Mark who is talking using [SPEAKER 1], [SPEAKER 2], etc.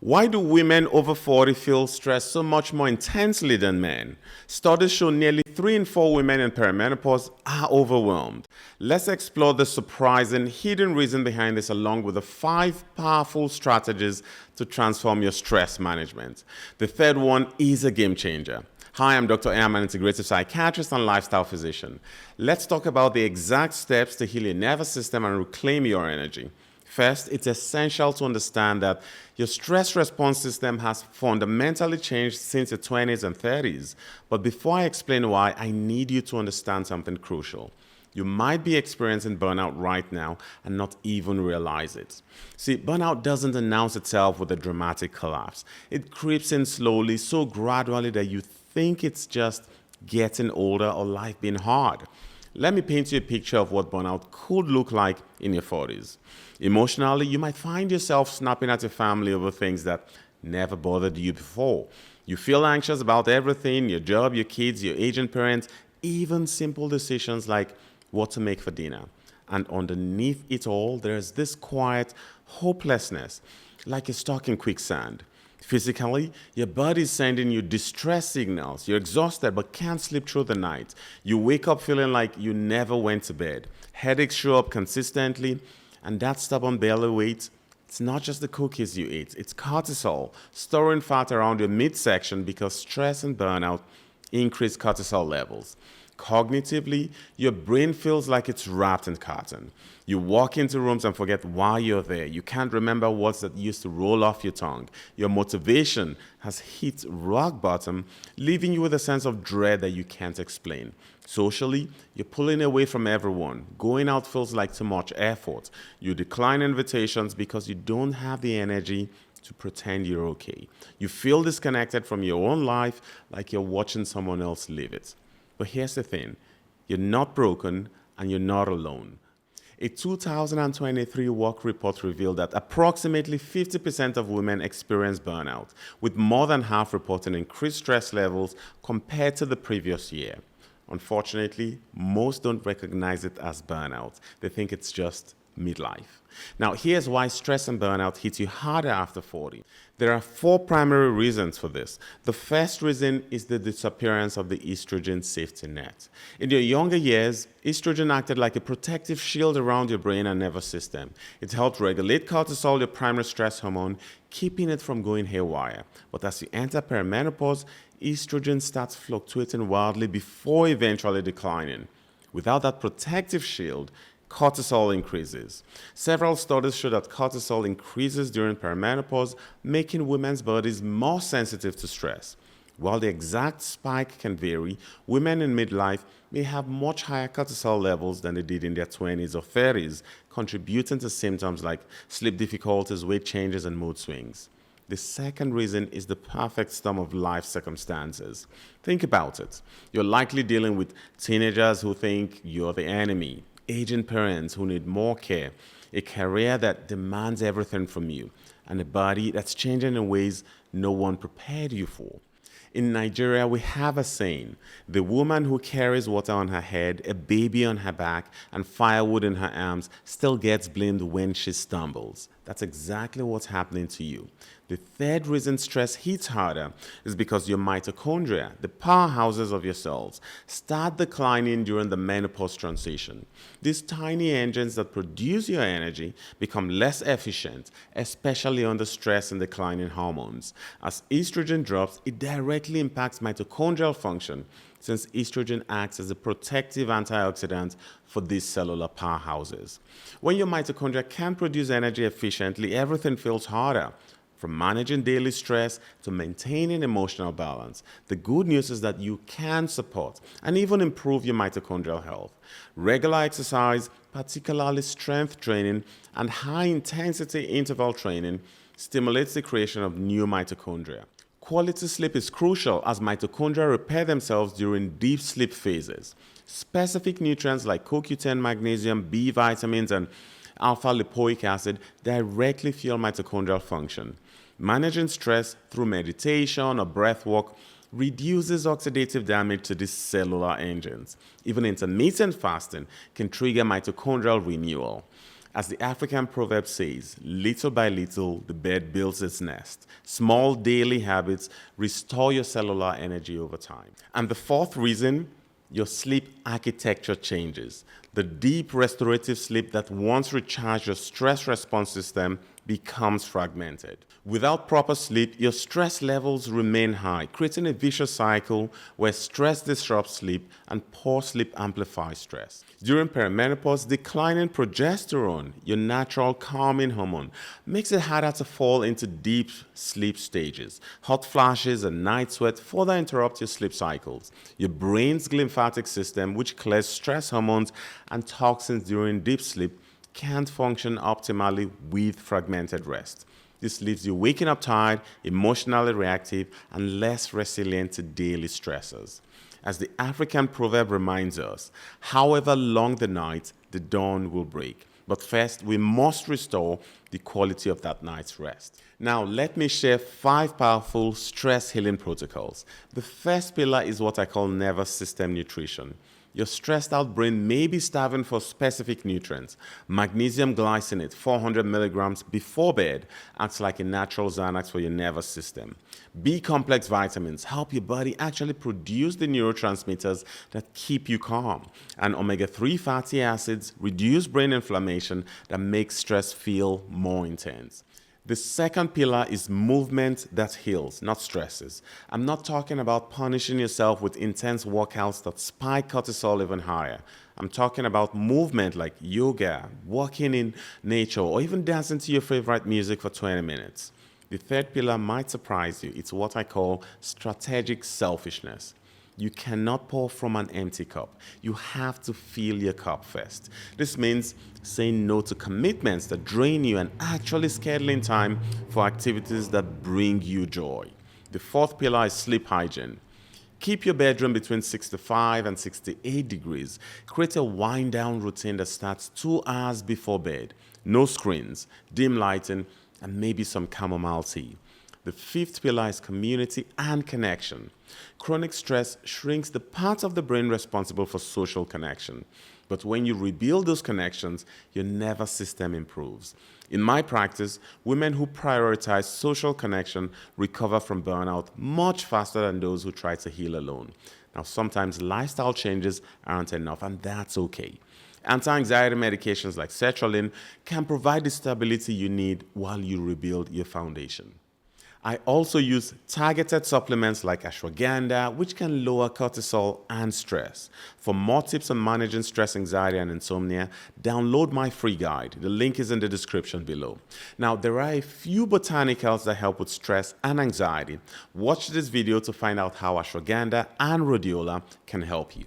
[SPEAKER 1] Why do women over 40 feel stressed so much more intensely than men? Studies show nearly 3 in 4 women in perimenopause are overwhelmed. Let's explore the surprising hidden reason behind this along with the 5 powerful strategies to transform your stress management. The third one is a game changer. Hi, I'm Dr. M, an integrative psychiatrist and lifestyle physician. Let's talk about the exact steps to heal your nervous system and reclaim your energy. First, it's essential to understand that your stress response system has fundamentally changed since your 20s and 30s. But before I explain why, I need you to understand something crucial. You might be experiencing burnout right now and not even realize it. See, burnout doesn't announce itself with a dramatic collapse. It creeps in slowly, so gradually that you think it's just getting older or life being hard. Let me paint you a picture of what burnout could look like in your 40s. Emotionally, you might find yourself snapping at your family over things that never bothered you before. You feel anxious about everything, your job, your kids, your aging parents, even simple decisions like what to make for dinner. And underneath it all, there's this quiet hopelessness, like you're stuck in quicksand. Physically, your body is sending you distress signals. You're exhausted but can't sleep through the night. You wake up feeling like you never went to bed. Headaches show up consistently, and that stubborn belly weight, it's not just the cookies you eat, it's cortisol, storing fat around your midsection because stress and burnout increase cortisol levels. Cognitively, your brain feels like it's wrapped in cotton. You walk into rooms and forget why you're there. You can't remember words that used to roll off your tongue. Your motivation has hit rock bottom, leaving you with a sense of dread that you can't explain. Socially, you're pulling away from everyone. Going out feels like too much effort. You decline invitations because you don't have the energy to pretend you're okay. You feel disconnected from your own life, like you're watching someone else live it. But here's the thing, you're not broken and you're not alone. A 2023 work report revealed that approximately 50% of women experience burnout, with more than half reporting increased stress levels compared to the previous year. Unfortunately, most don't recognize it as burnout. They think it's just midlife. Now, here's why stress and burnout hit you harder after 40. There are 4 primary reasons for this. The first reason is the disappearance of the estrogen safety net. In your younger years, estrogen acted like a protective shield around your brain and nervous system. It helped regulate cortisol, your primary stress hormone, keeping it from going haywire. But as you enter perimenopause, estrogen starts fluctuating wildly before eventually declining. Without that protective shield, cortisol increases. Several studies show that cortisol increases during perimenopause, making women's bodies more sensitive to stress. While the exact spike can vary, women in midlife may have much higher cortisol levels than they did in their 20s or 30s, contributing to symptoms like sleep difficulties, weight changes, and mood swings. The second reason is the perfect storm of life circumstances. Think about it. You're likely dealing with teenagers who think you're the enemy, aging parents who need more care, a career that demands everything from you, and a body that's changing in ways no one prepared you for. In Nigeria, we have a saying, the woman who carries water on her head, a baby on her back, and firewood in her arms still gets blamed when she stumbles. That's exactly what's happening to you. The third reason stress hits harder is because your mitochondria, the powerhouses of your cells, start declining during the menopause transition. These tiny engines that produce your energy become less efficient, especially under stress and declining hormones. As estrogen drops, it directly impacts mitochondrial function, since estrogen acts as a protective antioxidant for these cellular powerhouses. When your mitochondria can't produce energy efficiently, everything feels harder. From managing daily stress to maintaining emotional balance. The good news is that you can support and even improve your mitochondrial health. Regular exercise, particularly strength training and high-intensity interval training, stimulates the creation of new mitochondria. Quality sleep is crucial as mitochondria repair themselves during deep sleep phases. Specific nutrients like CoQ10, magnesium, B vitamins, and alpha-lipoic acid directly fuel mitochondrial function. Managing stress through meditation or breath work reduces oxidative damage to these cellular engines. Even intermittent fasting can trigger mitochondrial renewal. As the African proverb says, little by little, the bird builds its nest. Small daily habits restore your cellular energy over time. And the fourth reason, your sleep architecture changes. The deep restorative sleep that once recharged your stress response system becomes fragmented. Without proper sleep, your stress levels remain high, creating a vicious cycle where stress disrupts sleep and poor sleep amplifies stress. During perimenopause, declining progesterone, your natural calming hormone, makes it harder to fall into deep sleep stages. Hot flashes and night sweat further interrupt your sleep cycles. Your brain's lymphatic system, which clears stress hormones and toxins during deep sleep, can't function optimally with fragmented rest. This leaves you waking up tired, emotionally reactive, and less resilient to daily stressors. As the African proverb reminds us, however long the night, the dawn will break. But first, we must restore the quality of that night's rest. Now, let me share 5 powerful stress healing protocols. The first pillar is what I call nervous system nutrition. Your stressed out brain may be starving for specific nutrients. Magnesium glycinate, 400 milligrams before bed, acts like a natural Xanax for your nervous system. B-complex vitamins help your body actually produce the neurotransmitters that keep you calm. And omega-3 fatty acids reduce brain inflammation that makes stress feel more intense. The second pillar is movement that heals, not stresses. I'm not talking about punishing yourself with intense workouts that spike cortisol even higher. I'm talking about movement like yoga, walking in nature, or even dancing to your favorite music for 20 minutes. The third pillar might surprise you. It's what I call strategic selfishness. You cannot pour from an empty cup. You have to fill your cup first. This means saying no to commitments that drain you and actually scheduling time for activities that bring you joy. The fourth pillar is sleep hygiene. Keep your bedroom between 65 and 68 degrees. Create a wind-down routine that starts 2 hours before bed. No screens, dim lighting, and maybe some chamomile tea. The fifth pillar is community and connection. Chronic stress shrinks the parts of the brain responsible for social connection. But when you rebuild those connections, your nervous system improves. In my practice, women who prioritize social connection recover from burnout much faster than those who try to heal alone. Now, sometimes lifestyle changes aren't enough, and that's okay. Anti-anxiety medications like sertraline can provide the stability you need while you rebuild your foundation. I also use targeted supplements like ashwagandha, which can lower cortisol and stress. For more tips on managing stress, anxiety, and insomnia, download my free guide. The link is in the description below. Now, there are a few botanicals that help with stress and anxiety. Watch this video to find out how ashwagandha and rhodiola can help you.